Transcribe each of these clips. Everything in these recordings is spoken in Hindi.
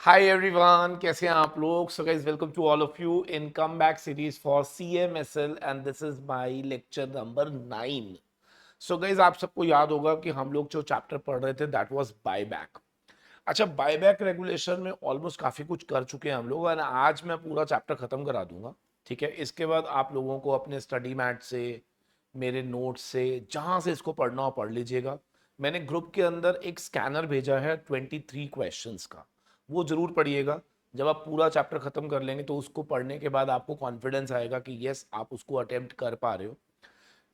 हाय एवरीवन, कैसे हैं आप लोग? So guys, welcome to all of you in come back series for CMSL and this is my lecture number 9। So guys, आप सबको याद होगा कि हम लोग जो चैप्टर पढ़ रहे थे दैट वाज बायबैक। अच्छा, बायबैक रेगुलेशन में ऑलमोस्ट काफी कुछ कर चुके हैं हम लोग और आज मैं पूरा चैप्टर खत्म करा दूंगा। ठीक है, इसके बाद आप लोगों को अपने स्टडी मैट से, मेरे नोट्स से, जहां से इसको पढ़ना हो पढ़ लीजिएगा। मैंने ग्रुप के अंदर एक स्कैनर भेजा है 23 क्वेश्चंस का, वो जरूर पढ़िएगा। जब आप पूरा चैप्टर खत्म कर लेंगे तो उसको पढ़ने के बाद आपको कॉन्फिडेंस आएगा कि यस, आप उसको अटेम्प्ट कर पा रहे हो।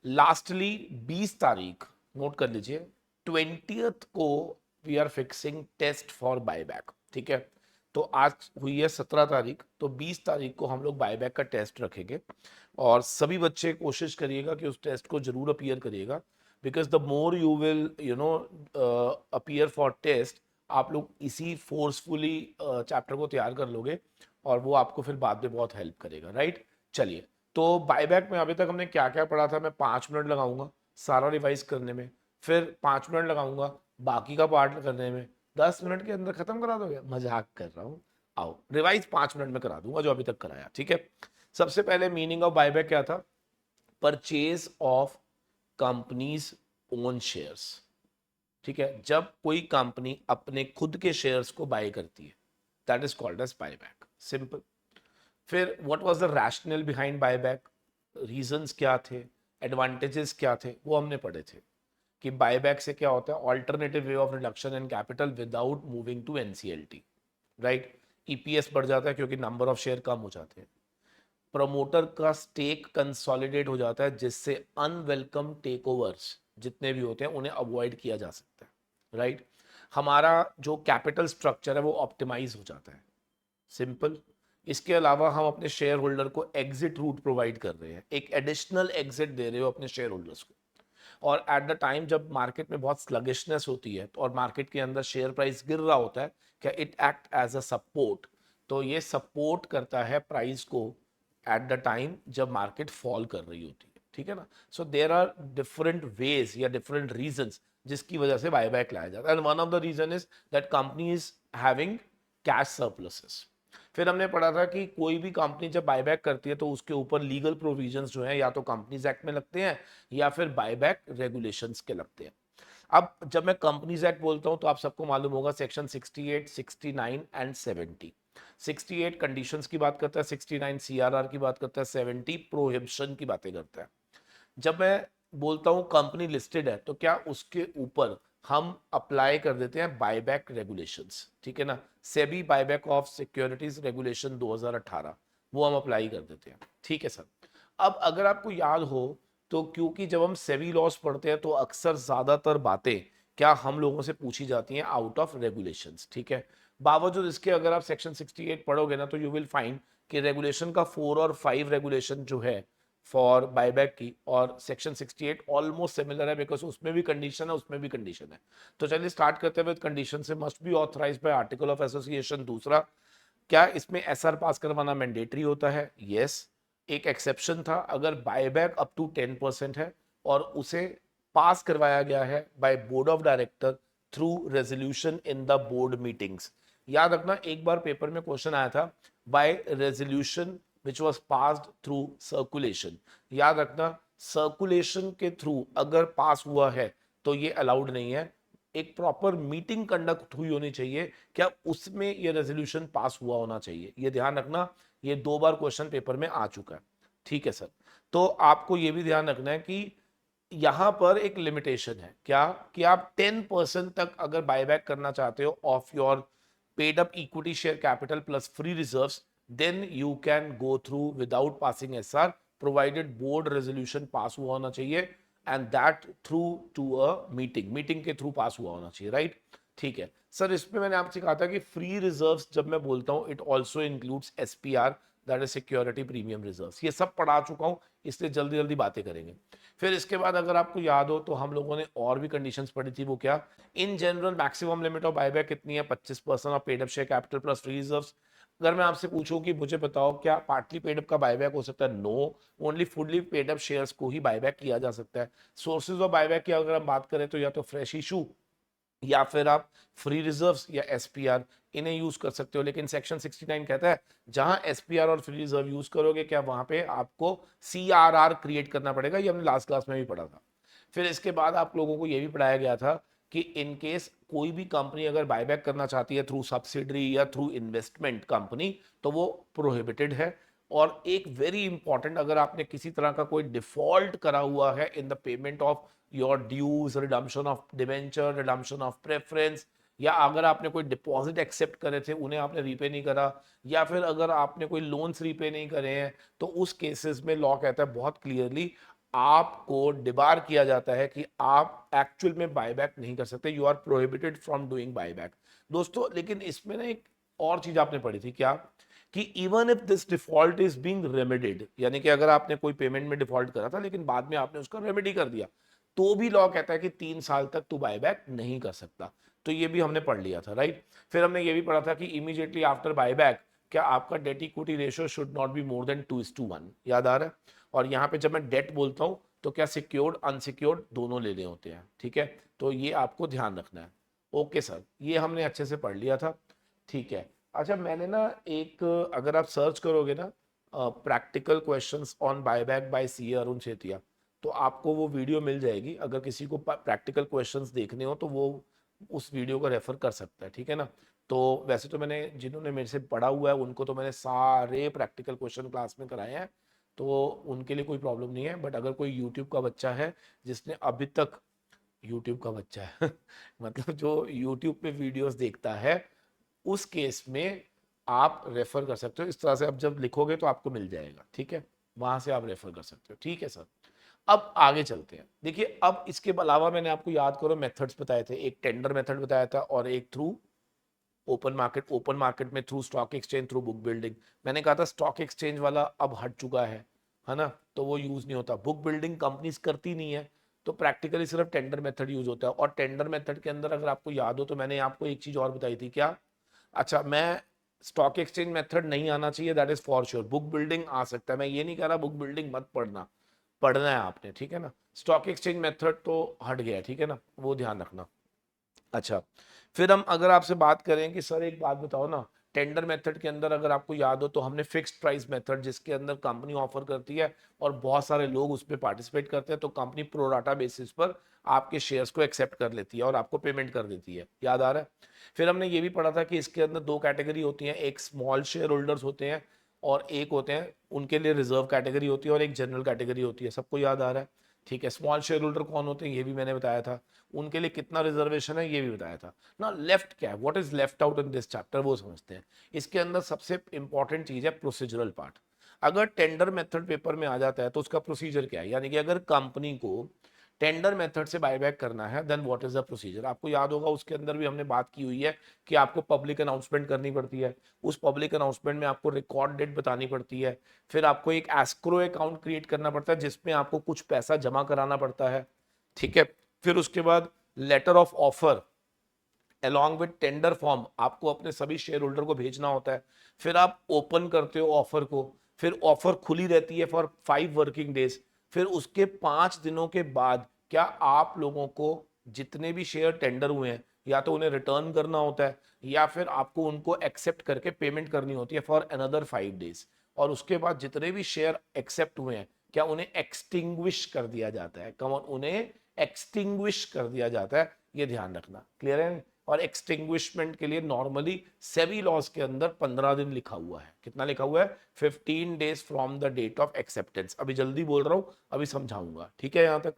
लास्टली 20 तारीख नोट कर लीजिए, 20th को we are fixing test for buyback. ठीक है, तो आज हुई है 17 तारीख, तो 20 तारीख को हम लोग बायबैक का टेस्ट रखेंगे और सभी बच्चे कोशिश करिएगा कि उस टेस्ट को जरूर अपीयर करिएगा। Because the more you will appear for test, आप लोग इसी फोर्सफुली चैप्टर को तैयार कर लोगे और वो आपको फिर बाद में बहुत हेल्प करेगा, राइट? चलिए, तो बायबैक में अभी तक हमने क्या क्या पढ़ा था, मैं 5 मिनट लगाऊंगा सारा रिवाइज करने में, फिर 5 मिनट लगाऊंगा बाकी का पार्ट करने में। 10 मिनट के अंदर खत्म करा दोगे? मजाक कर रहा हूँ। आओ, रिवाइज 5 मिनट में करा दूंगा जो अभी तक कराया। ठीक है, सबसे पहले मीनिंग ऑफ बायबैक क्या था? Purchase of companies own shares. ठीक है, जब कोई कंपनी अपने खुद के शेयर्स को बाय करती है, that is called as buyback. Simple. फिर what was the rational behind buyback, reasons क्या थे, एडवांटेजेस क्या थे, वो हमने पढ़े थे। कि बायबैक से क्या होता है? Alternative way of reduction in capital without moving to NCLT, right? EPS बढ़ जाता है क्योंकि नंबर ऑफ शेयर कम हो जाते हैं। प्रमोटर का स्टेक कंसोलिडेट हो जाता है जिससे अनवेलकम टेक ओवर्स जितने भी होते हैं उन्हें अवॉइड किया जा सकता है, राइट? हमारा जो कैपिटल स्ट्रक्चर है वो ऑप्टिमाइज हो जाता है। सिंपल। इसके अलावा हम अपने शेयर होल्डर को एग्जिट रूट प्रोवाइड कर रहे हैं, एक एडिशनल एग्जिट दे रहे हो अपने शेयर होल्डर्स को। और एट द टाइम जब मार्केट में बहुत स्लगिशनेस होती है और मार्केट के अंदर शेयर प्राइस गिर रहा होता है, क्या it act as a support? तो ये सपोर्ट करता है प्राइस को एट द टाइम जब मार्केट फॉल कर रही होती है। ठीक है ना? So there are different ways या डिफरेंट रीजंस जिसकी वजह से बायबैक लाया जाता है, and one of the reason is that company is having cash surpluses. फिर हमने पढ़ा था कि कोई भी कंपनी जब बायबैक करती है तो उसके ऊपर लीगल प्रोविजंस जो है या तो कंपनीज एक्ट में लगते हैं या फिर बायबैक रेगुलेशंस के लगते हैं। अब जब मैं कंपनीज एक्ट बोलता हूं तो आप सबको मालूम होगा सेक्शन 68, 69 एंड 70। 68 कंडीशंस की बात करता है, 69 CRR की बात करता है, 70 प्रोहिबिशन की बातें करता है। जब मैं बोलता हूं कंपनी लिस्टेड है तो क्या उसके ऊपर हम अप्लाई कर देते हैं बायबैक रेगुलेशंस? ठीक है ना? SEBI buyback of securities regulation 2018, वो हम अप्लाई कर देते हैं। ठीक है सर। अब अगर आपको याद हो तो क्योंकि जब हम सेबी लॉस पढ़ते हैं तो अक्सर ज्यादातर बातें क्या हम लोगों से पूछी जाती हैं आउट ऑफ रेगुलेशंस। ठीक है, बावजूद इसके अगर आप सेक्शन 68 पढ़ोगे ना तो यू विल फाइंड कि रेगुलेशन का 4 और 5 रेगुलेशन जो है फॉर बायबैक की और सेक्शन 68 ऑलमोस्ट सिमिलर है, बिकॉज उसमें भी कंडीशन है उसमें भी कंडीशन है। तो चलिए स्टार्ट करते हैं। कंडीशन से must be authorise by article of association. दूसरा, क्या इसमें SR पास करवाना मैंडेटरी होता है? यस। एक एक्सेप्शन था, अगर बायबैक अप टू 10% है और उसे पास करवाया गया है by board of director through resolution in the board meetings. याद रखना, एक बार पेपर में क्वेश्चन आया था by resolution which was passed through circulation. याद रखना, सर्कुलेशन के थ्रू अगर पास हुआ है तो ये अलाउड नहीं है, एक प्रॉपर मीटिंग कंडक्ट हुई होनी चाहिए, क्या उसमें ये रेजोल्यूशन पास हुआ होना चाहिए। ये ध्यान रखना, ये 2 बार क्वेश्चन पेपर में आ चुका है। ठीक है सर। तो आपको ये भी ध्यान रखना है कि यहां पर एक लिमिटेशन है, क्या? कि आप 10% तक अगर बायबैक करना चाहते हो of your paid up equity share capital plus free reserves, then you can go through without passing SR, provided board resolution pass हुआ होना चाहिए and that through to a meeting के थ्रू पास हुआ होना चाहिए, राइट? ठीक है सर। इसमें मैंने आपसे कहा था कि फ्री रिजर्व्स जब मैं बोलता हूं it also includes SPR, that is security premium reserves. ये सब पढ़ा चुका हूं, इसलिए जल्दी जल्दी बातें करेंगे। फिर इसके बाद अगर आपको याद हो तो हम लोगों ने और भी कंडीशंस पढ़ी थी, वो क्या? In general maximum limit of buyback कितनी है? 25% of paid up share capital plus free reserves. अगर मैं आपसे पूछूं कि मुझे बताओ क्या पार्टली पेड अप का बायबैक हो सकता है? No, only fully paid up shares को ही बायबैक किया जा सकता है। सोर्सेज ऑफ बायबैक की अगर हम बात करें तो या तो फ्रेश इशू या फिर आप फ्री रिजर्व्स या एसपीआर इन्हें यूज कर सकते हो। लेकिन सेक्शन 69 कहता है जहां एसपीआर और फ्री रिजर्व यूज करोगे क्या वहां पे आपको सीआरआर क्रिएट करना पड़ेगा, ये हमने लास्ट क्लास में भी पढ़ा था। फिर इसके बाद आप लोगों को ये भी पढ़ाया गया था कि इन केस कोई भी कंपनी अगर बायबैक करना चाहती है थ्रू सब्सिडरी या थ्रू इन्वेस्टमेंट कंपनी तो वो प्रोहिबिटेड है। और एक वेरी इंपॉर्टेंट, अगर आपने किसी तरह का कोई डिफॉल्ट करा हुआ है in the payment of your dues, redemption of debenture, redemption of preference, या अगर आपने कोई डिपॉजिट एक्सेप्ट करे थे उन्हें आपने रीपे नहीं करा, या फिर अगर आपने कोई लोन्स रीपे नहीं करे हैं, तो उस केसेस में लॉ कहता है बहुत क्लियरली आपको डिबार किया जाता है कि आप एक्चुअल में बायबैक नहीं कर सकते, you are prohibited from doing buyback. दोस्तों लेकिन इसमें ना एक और चीज आपने पढ़ी थी क्या, कि even if this default is being remedied, यानी कि अगर आपने कोई पेमेंट में डिफॉल्ट करा था लेकिन बाद में आपने उसका रेमेडी कर दिया, तो भी लॉ कहता है कि 3 साल तक तू बायबैक नहीं कर सकता। तो ये भी हमने पढ़ लिया था, राइट। फिर हमने ये भी पढ़ा था कि इमीडिएटली आफ्टर बायबैक क्या आपका debt equity ratio should not be more than 2:1, याद आ रहा है। और यहाँ पे जब मैं डेट बोलता हूँ तो क्या सिक्योर्ड अनसिक्योर्ड दोनों लेने होते हैं, ठीक है, तो ये आपको ध्यान रखना है। ओके सर, ये हमने अच्छे से पढ़ लिया था, ठीक है। अच्छा मैंने ना एक, अगर आप सर्च करोगे ना practical questions on buyback by CA Arun Setia, तो आपको वो वीडियो मिल जाएगी। अगर किसी को प्रैक्टिकल क्वेश्चंस देखने हो तो वो उस वीडियो को रेफर कर सकता है, ठीक है ना। तो वैसे तो मैंने, जिन्होंने मेरे से पढ़ा हुआ है उनको तो मैंने सारे प्रैक्टिकल क्वेश्चन क्लास में कराए हैं, तो उनके लिए कोई प्रॉब्लम नहीं है। बट अगर कोई यूट्यूब का बच्चा है जिसने अभी तक, यूट्यूब का बच्चा है मतलब जो यूट्यूब पे वीडियोस देखता है, उस केस में आप रेफर कर सकते हो। इस तरह से अब जब लिखोगे तो आपको मिल जाएगा, ठीक है, वहां से आप रेफर कर सकते हो, ठीक है सर। अब आगे चलते हैं। देखिए अब इसके अलावा मैंने आपको याद करो मेथड्स बताए थे, एक टेंडर मेथड बताया था और एक through open market. Open market में through stock exchange, through book building. मैंने कहा था स्टॉक एक्सचेंज वाला अब हट चुका है ना, तो वो यूज नहीं होता। बुक बिल्डिंग कंपनीज करती नहीं है, तो प्रैक्टिकली सिर्फ टेंडर मेथड यूज होता है। और टेंडर मेथड के अंदर अगर आपको याद हो तो मैंने आपको एक चीज और बताई थी क्या, अच्छा मैं, स्टॉक एक्सचेंज मेथड नहीं आना चाहिए that is for sure, book building आ सकता है। मैं ये नहीं कह रहा बुक बिल्डिंग मत पढ़ना, पढ़ना है आपने, ठीक है ना। स्टॉक एक्सचेंज मेथड तो हट गया, ठीक है ना, वो ध्यान रखना। अच्छा फिर हम अगर आपसे बात करें कि सर एक बात बताओ ना, टेंडर मेथड के अंदर अगर आपको याद हो तो हमने फिक्स्ड प्राइस मेथड, जिसके अंदर कंपनी ऑफर करती है और बहुत सारे लोग उसमें पार्टिसिपेट करते हैं, तो कंपनी प्रोराटा बेसिस पर आपके शेयर्स को एक्सेप्ट कर लेती है और आपको पेमेंट कर देती है, याद आ रहा है। फिर हमने ये भी पढ़ा था कि इसके अंदर दो कैटेगरी होती हैं, एक स्मॉल शेयर होल्डर्स होते हैं और एक होते हैं, उनके लिए रिजर्व कैटेगरी होती है और एक जनरल कैटेगरी होती है, सबको याद आ रहा है, ठीक है। स्मॉल शेयर होल्डर कौन होते हैं ये भी मैंने बताया था, उनके लिए कितना रिजर्वेशन है ये भी बताया था ना। लेफ्ट क्या है, what is left out in this chapter, वो समझते हैं। इसके अंदर सबसे इंपॉर्टेंट चीज है प्रोसीजरल पार्ट। अगर टेंडर मेथड पेपर में आ जाता है तो उसका प्रोसीजर क्या है, यानी कि अगर कंपनी को टेंडर मेथड से बायबैक करना है then what is the procedure. आपको याद होगा उसके अंदर भी हमने बात की हुई है कि आपको पब्लिक अनाउंसमेंट करनी पड़ती है, उस पब्लिक अनाउंसमेंट में आपको रिकॉर्ड डेट बतानी पड़ती है, फिर आपको एक एस्क्रो अकाउंट क्रिएट करना पड़ता है जिसमें आपको कुछ पैसा जमा कराना पड़ता है, ठीक है। फिर उसके बाद letter of offer along with tender form आपको अपने सभी शेयर होल्डर को भेजना होता है। फिर आप ओपन करते हो ऑफर को, फिर ऑफर खुली रहती है फॉर 5 वर्किंग डेज। फिर उसके 5 दिनों के बाद क्या आप लोगों को जितने भी शेयर टेंडर हुए हैं या तो उन्हें रिटर्न करना होता है या फिर आपको उनको एक्सेप्ट करके पेमेंट करनी होती है फॉर अनदर 5 डेज। और उसके बाद जितने भी शेयर एक्सेप्ट हुए हैं क्या उन्हें एक्सटिंग्विश कर दिया जाता है, कम उन्हें एक्सटिंग्विश कर दिया जाता है, ये ध्यान रखना, क्लियर है। और एक्सटिंग्विशमेंट के लिए नॉर्मली सेबी लॉज के अंदर 15 दिन लिखा हुआ है, कितना लिखा हुआ है, 15 days from the date of acceptance. अभी जल्दी बोल रहा हूं, अभी समझाऊंगा, ठीक है यहां तक,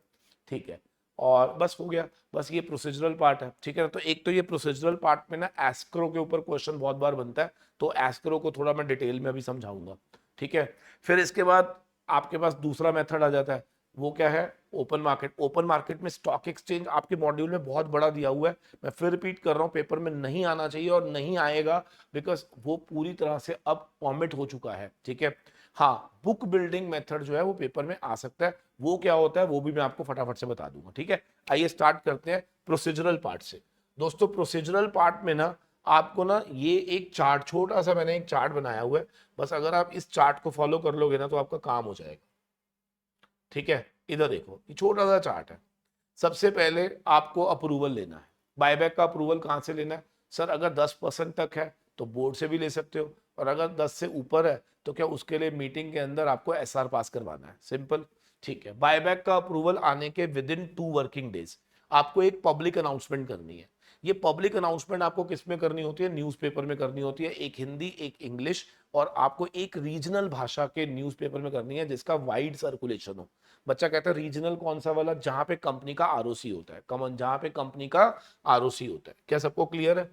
ठीक है। और बस हो गया, बस ये प्रोसीजरल पार्ट है, ठीक है ना। तो एक तो ये प्रोसीजरल पार्ट में ना एस्क्रो के ऊपर क्वेश्चन बहुत बार बनता है, तो एस्क्रो को थोड़ा मैं डिटेल में अभी समझाऊंगा, ठीक है। फिर इसके बाद आपके पास दूसरा मेथड आ जाता है, वो क्या है, ओपन मार्केट। ओपन मार्केट में स्टॉक एक्सचेंज आपके मॉड्यूल में बहुत बड़ा दिया हुआ है, मैं फिर रिपीट कर रहा हूं, पेपर में नहीं आना चाहिए और नहीं आएगा बिकॉज वो पूरी तरह से अब फॉर्मेट हो चुका है, ठीक है। हाँ बुक बिल्डिंग मेथड जो है वो पेपर में आ सकता है, वो क्या होता है वो भी मैं आपको फटाफट से बता दूंगा, ठीक है। आइए स्टार्ट करते हैं प्रोसीजरल पार्ट से। दोस्तों प्रोसीजरल पार्ट में ना आपको ना ये एक चार्ट, छोटा सा मैंने एक चार्ट बनाया हुआ है, बस अगर आप इस चार्ट को फॉलो कर लोगे ना तो आपका काम हो जाएगा, ठीक है। इधर देखो ये छोटा सा चार्ट है, सबसे पहले आपको अप्रूवल लेना है, बायबैक का अप्रूवल कहाँ से लेना है? सर अगर 10% तक है तो बोर्ड से भी ले सकते हो, और अगर 10 से ऊपर है तो क्या उसके लिए मीटिंग के अंदर आपको एसआर पास करवाना है, सिंपल। ठीक है, बायबैक का अप्रूवल आने के विद इन 2 वर्किंग डेज आपको एक पब्लिक अनाउंसमेंट करनी है। ये पब्लिक अनाउंसमेंट आपको किस में करनी होती है? न्यूज़पेपर में करनी होती है, एक हिंदी एक इंग्लिश, और आपको एक रीजनल भाषा के न्यूज़पेपर में करनी है जिसका वाइड सर्कुलेशन हो। बच्चा कहता है रीजनल कौन सा वाला? जहां पे कंपनी का आरओसी होता है, कमन जहां पे कंपनी का आरओसी होता है। क्या सबको क्लियर है?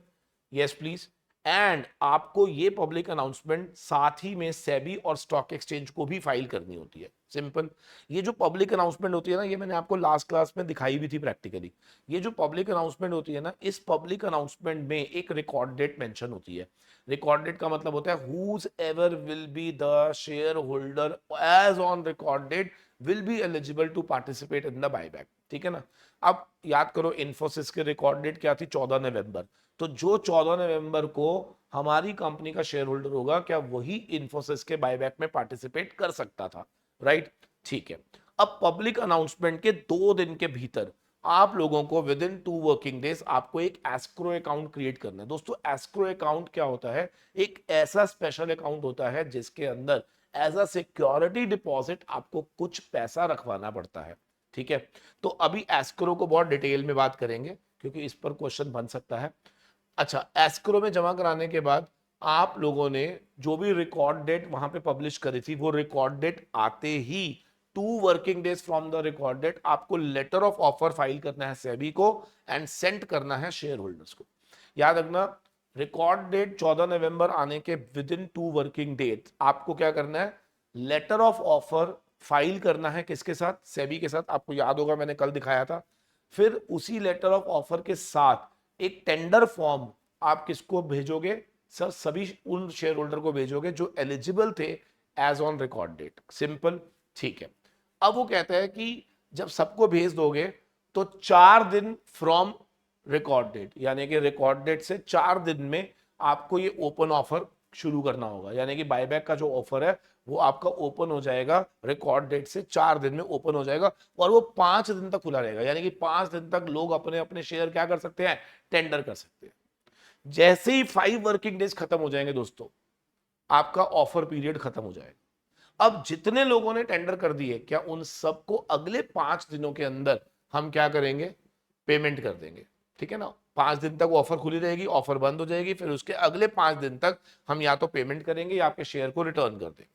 Yes please. एंड आपको ये पब्लिक अनाउंसमेंट साथ ही में सेबी और स्टॉक एक्सचेंज को भी फाइल करनी होती है, सिंपल। ये जो पब्लिक अनाउंसमेंट होती है ना, ये मैंने आपको लास्ट क्लास में दिखाई भी थी प्रैक्टिकली। ये जो पब्लिक अनाउंसमेंट होती है ना, इस पब्लिक अनाउंसमेंट में एक रिकॉर्ड डेट मेंशन होती है। रिकॉर्ड डेट का मतलब होता है whoever will be the shareholder as on record date will be eligible to participate in the buyback. ठीक है ना? अब याद करो, इन्फोसिस के रिकॉर्ड डेट क्या थी? 14 नवंबर। तो जो 14 नवंबर को हमारी कंपनी का शेयर होल्डर होगा, क्या वही इन्फोसिस के बायबैक में पार्टिसिपेट कर सकता था? राइट, ठीक है। अब पब्लिक अनाउंसमेंट के 2 दिन के भीतर आप लोगों को विद इन 2 वर्किंग डेज आपको एक एस्क्रो अकाउंट क्रिएट करना है। दोस्तों एस्क्रो अकाउंट क्या होता है? एक ऐसा स्पेशल अकाउंट होता है जिसके अंदर एज अ सिक्योरिटी डिपॉजिट आपको कुछ पैसा रखवाना पड़ता है। ठीक है, तो अभी एस्क्रो को बहुत डिटेल में बात करेंगे क्योंकि इस पर क्वेश्चन बन सकता है। अच्छा, एस्क्रो में जमा कराने के बाद आप लोगों ने जो भी रिकॉर्ड डेट वहां पे पब्लिश करी थी, वो रिकॉर्ड डेट आते ही 2 working days from the record date आपको लेटर ऑफ ऑफर फाइल करना है सेबी को एंड सेंड करना है शेयर होल्डर्स को। याद रखना, रिकॉर्ड डेट 14 नवंबर आने के विद इन 2 वर्किंग डेट आपको क्या करना है? लेटर ऑफ ऑफर फाइल करना है किसके साथ? सेबी के साथ। आपको याद होगा मैंने कल दिखाया था। फिर उसी लेटर ऑफ ऑफर के साथ एक टेंडर फॉर्म आप किसको भेजोगे? सर सभी उन शेयर होल्डर को भेजोगे जो एलिजिबल थे as on record date, simple. ठीक है, अब वो कहता है कि जब सबको भेज दोगे तो 4 दिन फ्रॉम रिकॉर्ड डेट, यानी कि रिकॉर्ड डेट से 4 दिन में आपको ये ओपन ऑफर शुरू करना होगा। यानी कि बायबैक का जो ऑफर है वो आपका ओपन हो जाएगा रिकॉर्ड डेट से 4 दिन में ओपन हो जाएगा, और वो 5 दिन तक खुला रहेगा। यानी कि 5 दिन तक लोग अपने अपने शेयर क्या कर सकते हैं? टेंडर कर सकते हैं। जैसे ही 5 वर्किंग डेज खत्म हो जाएंगे दोस्तों, आपका ऑफर पीरियड खत्म हो जाएगा। अब जितने लोगों ने टेंडर कर दिए, क्या उन सबको अगले 5 दिनों के अंदर हम क्या करेंगे? पेमेंट कर देंगे। ठीक है ना? 5 दिन तक ऑफर खुली रहेगी, ऑफर बंद हो जाएगी, फिर उसके अगले 5 दिन तक हम या तो पेमेंट करेंगे या आपके शेयर को रिटर्न कर देंगे।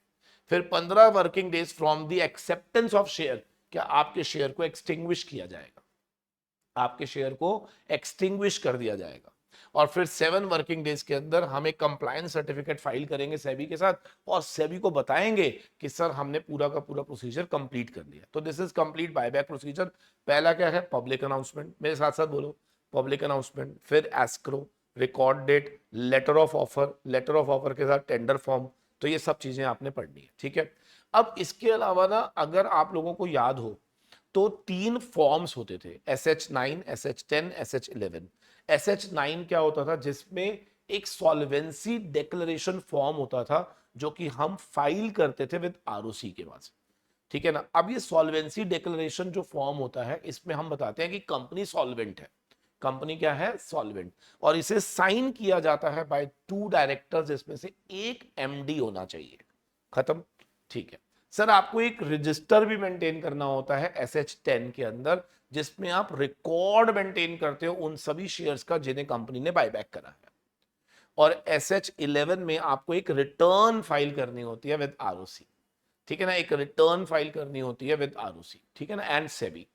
फिर 15 working days from the acceptance of share, क्या आपके शेयर को एक्सटिंग्विश किया जाएगा, आपके शेयर को एक्सटिंग्विश कर दिया जाएगा। और फिर 7 वर्किंग डेज के अंदर हम एक कंप्लायंस सर्टिफिकेट फाइल करेंगे सेबी के साथ, और सेबी को बताएंगे कि सर हमने पूरा का पूरा प्रोसीजर कंप्लीट कर लिया। तो this is complete buyback procedure. पहला क्या है? Public announcement. मेरे साथ साथ बोलो, पब्लिक अनाउंसमेंट, फिर escrow, record date, letter of offer, letter of offer के साथ टेंडर फॉर्म। तो ये सब चीजें आपने पढ़नी है। ठीक है, अब इसके अलावा ना, अगर आप लोगों को याद हो तो 3 फॉर्म्स होते थे, SH9, SH10, SH11। SH9 क्या होता था? जिसमें एक सॉल्वेंसी डिक्लेरेशन फॉर्म होता था जो कि हम फाइल करते थे विद आरओसी के पास। ठीक है ना? अब ये सॉल्वेंसी डिक्लेरेशन जो फॉर्म होता है, इसमें हम बताते हैं कि कंपनी सॉल्वेंट है। कंपनी क्या है? सॉल्वेंट। और इसे साइन किया जाता है बाय 2 डायरेक्टर्स, जिसमें से एक एमडी होना चाहिए। खत्म? ठीक है सर, आपको एक रजिस्टर भी मेंटेन करना होता है SH10 के अंदर, जिसमें आप रिकॉर्ड मेंटेन करते हो उन सभी शेयर्स का जिन्हें कंपनी ने बायबैक करा है। और SH11 में आपको एक रिटर्न फाइल करनी होती है विद आरओसी। ठीक है ना? एक रिटर्न फाइल करनी होती है विद आरओसी। ठीक है ना? एंड सेबी।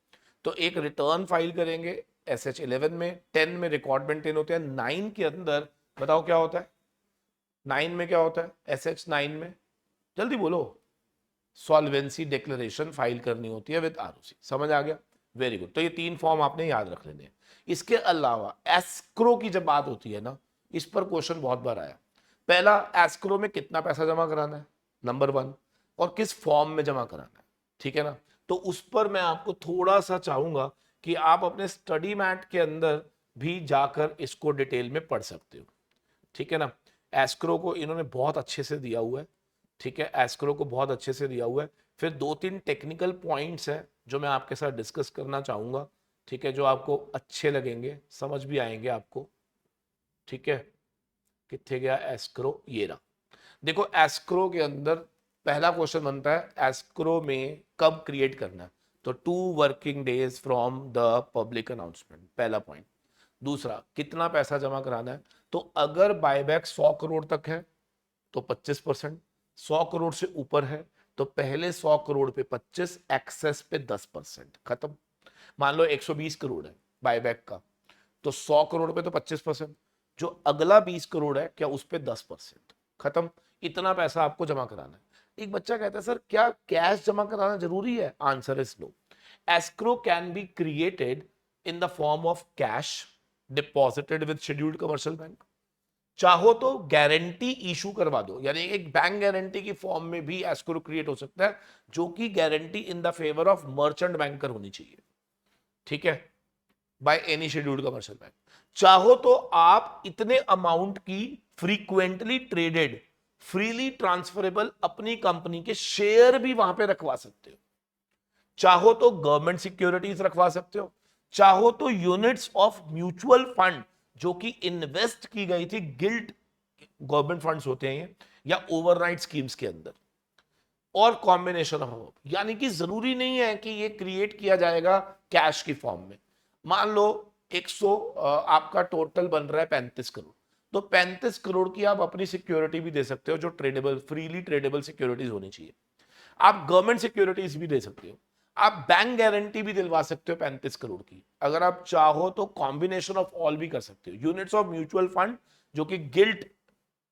तो एक रिटर्न फाइल करेंगे SH11 में, 10 में रिकॉर्ड मेंटेन होते हैं, 9 के अंदर बताओ क्या होता है? 9 में क्या होता है? SH9 में जल्दी बोलो। सॉल्वेंसी डिक्लेरेशन फाइल करनी होती है विद आरओसी। समझ आ गया? Very good. तो ये 3 फॉर्म आपने याद रख लेने हैं। इसके अलावा एस्क्रो की जब बात होती है ना, इस पर क्वेश्चन बहुत बार आया। पहला, एस्क्रो में कितना पैसा जमा कराना है, नंबर 1, और किस फॉर्म में जमा कराना है। ठीक है ना? तो उस पर मैं आपको थोड़ा सा चाहूंगा कि आप अपने स्टडी मैट के अंदर भी जाकर इसको डिटेल में पढ़ सकते हो। ठीक है ना? एस्क्रो को इन्होंने बहुत अच्छे से दिया हुआ है। ठीक है, एस्क्रो को बहुत अच्छे से दिया हुआ है। फिर 2-3 टेक्निकल पॉइंट्स हैं जो मैं आपके साथ डिस्कस करना चाहूंगा। ठीक है, जो आपको अच्छे लगेंगे, समझ भी आएंगे आपको। ठीक है, कितने गया एस्क्रो, ये रहा। देखो एस्क्रो के अंदर पहला क्वेश्चन बनता है, एस्क्रो में कब क्रिएट करना है, तो 2 working days from the public announcement, पहला पॉइंट। दूसरा, कितना पैसा जमा कराना है, तो अगर बायबैक 100 करोड़ तक है तो 25%, 100 करोड़ से ऊपर है तो पहले 100 करोड़ पे 25, एक्सेस पे 10%, खत्म। मान लो 120 करोड़ है बायबैक का, तो 100 करोड़ पे तो 25%, जो अगला 20 करोड़ है क्या उस पे 10%, खत्म। इतना पैसा आपको जमा कराना है। एक बच्चा कहता है सर क्या कैश जमा कराना जरूरी है, answer is no. Escrow can be created in the form of cash deposited with scheduled commercial bank. चाहो तो गारंटी इशू करवा दो, यानी एक बैंक गारंटी की फॉर्म में भी एस्क्रो क्रिएट हो सकता है, जो कि guarantee in the favour of merchant banker होनी चाहिए। ठीक है, by any scheduled commercial bank. चाहो तो आप इतने अमाउंट की फ्रीक्वेंटली ट्रेडेड फ्रीली ट्रांसफरेबल अपनी कंपनी के शेयर भी वहां पे रखवा सकते हो। चाहो तो गवर्नमेंट सिक्योरिटीज रखवा सकते हो, चाहो तो यूनिट्स ऑफ म्यूचुअल फंड जो कि इन्वेस्ट की गई थी गिल्ट गवर्नमेंट फंड्स होते हैं ये, या ओवरनाइट स्कीम्स के अंदर, और कॉम्बिनेशन ऑफ, यानी कि जरूरी नहीं है कि ये क्रिएट किया जाएगा कैश की फॉर्म में। मान लो 100 आपका टोटल बन रहा है 35 करोड़, तो 35 करोड़ की आप अपनी सिक्योरिटी भी दे सकते हो जो ट्रेडेबल फ्रीली ट्रेडेबल सिक्योरिटीज होनी चाहिए। आप गवर्नमेंट सिक्योरिटीज भी दे सकते हो, आप बैंक गारंटी भी दिलवा सकते हो 35 करोड़ की। अगर आप चाहो तो कॉम्बिनेशन ऑफ ऑल भी कर सकते हो। यूनिट्स ऑफ म्यूचुअल फंड जो कि गिल्ट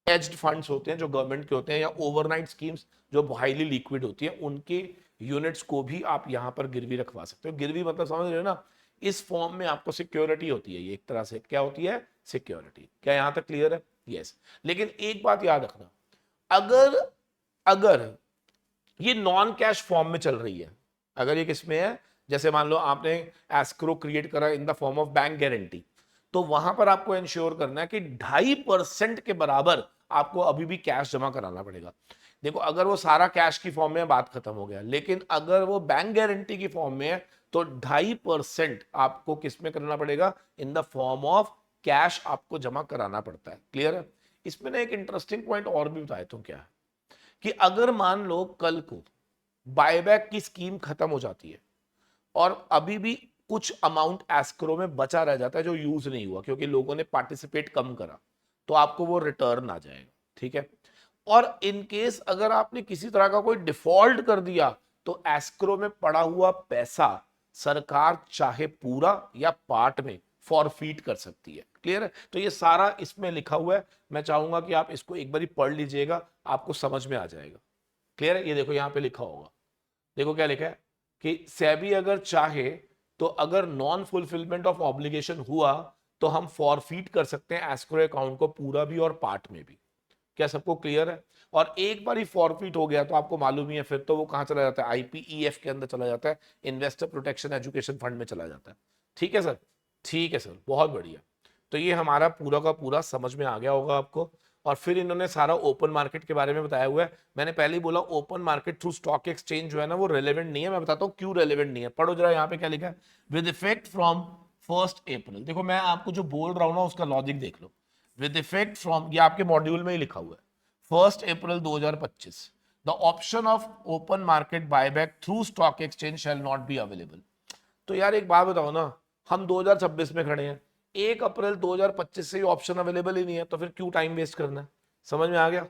एज्ड फंड्स होते हैं जो गवर्नमेंट के होते हैं, या ओवरनाइट स्कीम्स जो हाईली लिक्विड होती है, उनके यूनिट्स को भी आप यहां पर गिरवी रखवा सकते हो। गिरवी मतलब समझ रहे हो ना, इस फॉर्म में आपको सिक्योरिटी होती है, ये एक तरह से क्या होती है, सिक्योरिटी। क्या यहां तक क्लियर है? यस। लेकिन एक बात याद रखना, अगर अगर ये नॉन कैश फॉर्म में चल रही है, अगर ये किसमें है, जैसे मान लो आपने एस्क्रो क्रिएट करा इन the form of bank guarantee, तो वहां पर आपको इंश्योर करना है कि 2.5% के बराबर आपको अभी भी कैश जमा कराना पड़ेगा। देखो अगर वो सारा कैश की फॉर्म में है, बात खत्म हो गया, लेकिन अगर वो बैंक गारंटी की फॉर्म में है तो 2.5% आपको किस में करना पड़ेगा, इन द फॉर्म ऑफ कैश आपको जमा कराना पड़ता है। क्लियर है? इसमें ना एक इंटरेस्टिंग पॉइंट और भी बताए तो क्या है कि अगर मान लो कल को बायबैक की स्कीम खत्म हो जाती है और अभी भी कुछ अमाउंट एस्क्रो में बचा रह जाता है जो यूज नहीं हुआ क्योंकि लोगों ने पार्टिसिपेट कम करा, तो आपको वो रिटर्न आ जाएगा। ठीक है, और इन केस अगर आपने किसी तरह का कोई डिफॉल्ट कर दिया तो एस्क्रो में पड़ा हुआ पैसा सरकार चाहे पूरा या पार्ट में फॉरफीट कर सकती है। क्लियर है? तो ये सारा इसमें लिखा हुआ है, मैं चाहूंगा कि आप इसको एक बार पढ़ लीजिएगा, आपको समझ में आ जाएगा। क्लियर है? ये देखो यहां पे लिखा होगा, देखो क्या लिखा है कि सेबी अगर चाहे तो अगर नॉन फुलफिलमेंट ऑफ ऑब्लिगेशन हुआ तो हम फॉरफीट कर सकते हैं एस्क्रो अकाउंट को पूरा भी और पार्ट में भी। क्या सबको क्लियर है? और एक बार ही फॉरफीट हो गया तो आपको मालूम ही है फिर तो वो कहां चला जाता है, आईपीईएफ के अंदर चला जाता है, इन्वेस्टर प्रोटेक्शन एजुकेशन फंड में चला जाता है। ठीक है सर? ठीक है सर, बहुत बढ़िया। तो ये हमारा पूरा का पूरा समझ में आ गया होगा आपको। और फिर इन्होंने सारा ओपन मार्केट के बारे में बताया हुआ है। मैंने पहले ही बोला open market through stock exchange जो है ना वो रेलेवेंट नहीं है। मैं बताता हूँ क्यों रेलेवेंट नहीं है, पढ़ो जरा यहाँ पे क्या लिखा है, विद इफेक्ट फ्रॉम 1 अप्रैल। देखो मैं आपको जो बोल रहा हूँ ना उसका लॉजिक देख लो, विद इफेक्ट फ्रॉम, ये आपके मॉड्यूल में ही लिखा हुआ है, 1 अप्रैल 2025 the option of open market buyback through stock exchange shall not be available. तो यार एक बात बताओ ना, हम 2026 में खड़े हैं, 1 अप्रैल 2025 से ही ऑप्शन अवेलेबल ही नहीं है, तो फिर क्यों टाइम वेस्ट करना है? समझ में आ गया?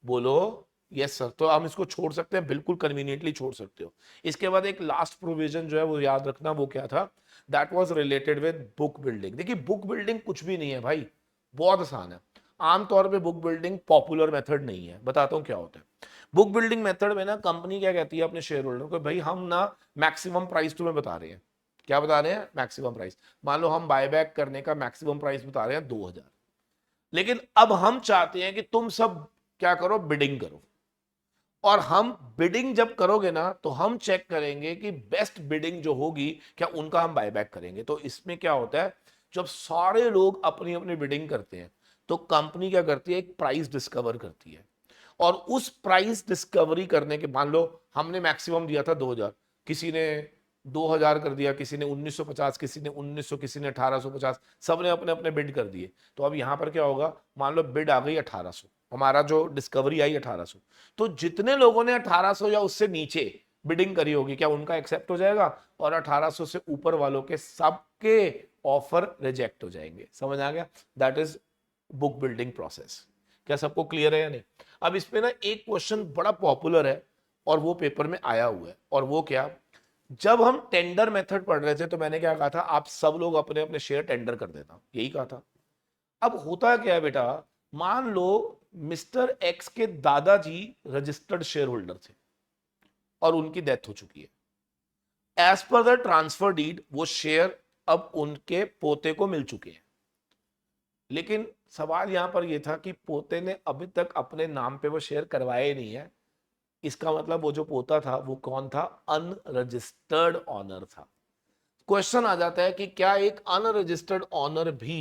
बोलो यस सर। तो हम इसको छोड़ सकते हैं, बिल्कुल कन्वीनियंटली छोड़ सकते हो। इसके बाद एक लास्ट प्रोविजन जो है वो याद रखना, वो क्या था, that was related with book building. देखिए बुक बिल्डिंग कुछ भी नहीं है भाई, बहुत आसान है। आमतौर पे बुक बिल्डिंग पॉपुलर मेथड नहीं है, बताता हूँ क्या होता है। बुक बिल्डिंग मेथड में ना कंपनी क्या कहती है अपने शेयर होल्डर को, भाई हम ना मैक्सिमम प्राइस तुम्हें बता रहे हैं। क्या बता रहे हैं? Maximum price. मान लो हम बायबैक करने का मैक्सिमम प्राइस बता रहे हैं 2000, लेकिन अब हम चाहते हैं कि तुम सब क्या करो, बिडिंग करो। और हम बिडिंग जब करोगे ना तो हम चेक करेंगे कि बेस्ट बिडिंग जो होगी क्या उनका हम बायबैक करेंगे। तो इसमें क्या होता है, जब सारे लोग अपनी अपनी बिडिंग करते हैं तो कंपनी क्या करती है, एक प्राइस डिस्कवर करती है। और उस प्राइस डिस्कवरी करने के, मान लो हमने मैक्सिमम दिया था 2000, किसी ने 2000 कर दिया, किसी ने 1950, किसी ने 1900, किसी ने 1850, सबने अपने अपने बिड कर दिए। तो अब यहाँ पर क्या होगा, मान लो बिड आ गई 1800, हमारा जो डिस्कवरी आई 1800, तो जितने लोगों ने 1800 या उससे नीचे बिडिंग करी होगी, क्या उनका एक्सेप्ट हो जाएगा, और 1800 से ऊपर वालों के सबके ऑफर रिजेक्ट हो जाएंगे। समझ आ गया? That is book building process. क्या सबको क्लियर है या नहीं? अब इसमें ना एक क्वेश्चन बड़ा पॉपुलर है और वो पेपर में आया हुआ है, और वो क्या, जब हम टेंडर मेथड पढ़ रहे थे तो मैंने क्या कहा था, आप सब लोग अपने अपने शेयर टेंडर कर देता, यही कहा था। अब होता क्या है बेटा, मान लो मिस्टर एक्स के दादाजी रजिस्टर्ड शेयर होल्डर थे और उनकी डेथ हो चुकी है। As per the transfer deed वो शेयर अब उनके पोते को मिल चुके हैं, लेकिन सवाल यहां पर यह था कि पोते ने अभी तक अपने नाम पे वो शेयर करवाए नहीं है। इसका मतलब वो जो पोता था वो कौन था, अनरजिस्टर्ड ऑनर था। क्वेश्चन आ जाता है कि क्या एक अनरजिस्टर्ड ऑनर भी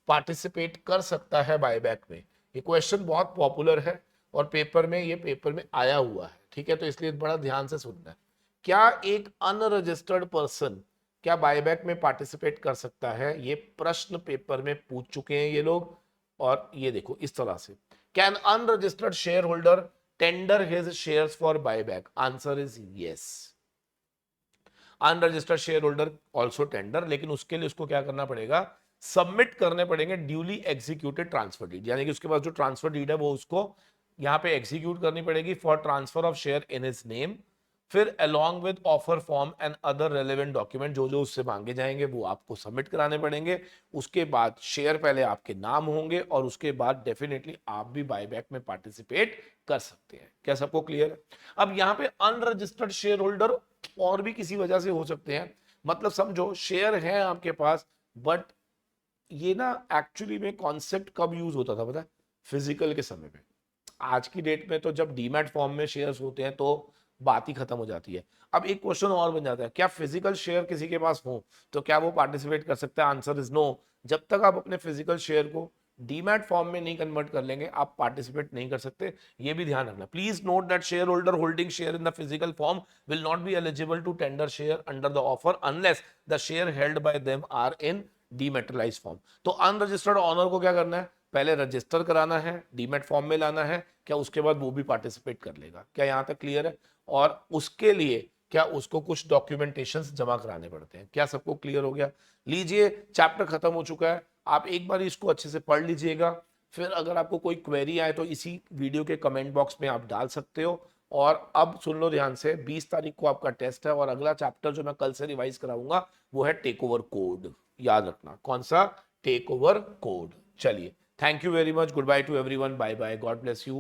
पार्टिसिपेट कर सकता है बायबैक में। ये क्वेश्चन बहुत पॉपुलर है और पेपर में आया हुआ है, ठीक है, तो इसलिए बड़ा ध्यान से सुनना है। क्या एक अनरजिस्टर्ड पर्सन क्या बायबैक में पार्टिसिपेट कर सकता है, ये प्रश्न पेपर में पूछ चुके हैं ये लोग। और ये देखो इस तरह से, can unregistered share holder tender his shares for buyback? Answer is yes. Unregistered share holder also tender, लेकिन उसके लिए उसको क्या करना पड़ेगा, सबमिट करने पड़ेंगे ड्यूली एग्जीक्यूटेड ट्रांसफर डीड, यानी कि उसके पास जो ट्रांसफर डीड है वो उसको यहाँ पे एग्जीक्यूट करनी पड़ेगी for transfer of share in his name. फिर along with offer form and other relevant document जो जो उससे मांगे जाएंगे वो आपको सबमिट कराने पड़ेंगे। उसके बाद शेयर पहले आपके नाम होंगे और उसके बाद डेफिनेटली आप भी बायबैक में पार्टिसिपेट कर सकते हैं। क्या सबको क्लियर है? अब यहाँ पे अनरजिस्टर्ड शेयर होल्डर और भी किसी वजह से हो सकते हैं, मतलब समझो शेयर है आपके पास, बट ये ना एक्चुअली में कॉन्सेप्ट कब यूज होता था पता है, फिजिकल के समय पे। आज की डेट में तो जब डीमैट फॉर्म में शेयर्स होते हैं तो बात ही खत्म हो जाती है। अब एक क्वेश्चन और बन जाता है, क्या फिजिकल शेयर किसी के पास हो तो क्या वो पार्टिसिपेट कर सकता है? Answer is no. जब तक आप अपने फिजिकल शेयर को डीमैट फॉर्म में नहीं कन्वर्ट कर लेंगे आप पार्टिसिपेट नहीं कर सकते। ये भी ध्यान रखना। Please note that shareholder holding share in the physical form will not be eligible to tender share under the offer unless the share held by them are in dematerialise form. तो अनरजिस्टर्ड ऑनर को क्या करना है, पहले रजिस्टर कराना है, डीमेट फॉर्म में लाना है, क्या उसके बाद वो भी पार्टिसिपेट कर लेगा? क्या यहां तक क्लियर है? और उसके लिए क्या उसको कुछ डॉक्यूमेंटेशंस जमा कराने पड़ते हैं। क्या सबको क्लियर हो गया? लीजिए चैप्टर खत्म हो चुका है, आप एक बार इसको अच्छे से पढ़ लीजिएगा। फिर अगर आपको कोई क्वेरी आए तो इसी वीडियो के कमेंट बॉक्स में आप डाल सकते हो। और अब सुन लो ध्यान से, 20 तारीख को आपका टेस्ट है और अगला चैप्टर जो मैं कल से रिवाइज कराऊंगा वो है टेक ओवर कोड। याद रखना कौन सा, टेक ओवर कोड। चलिए, thank you very much, goodbye to everyone, bye bye, god bless you.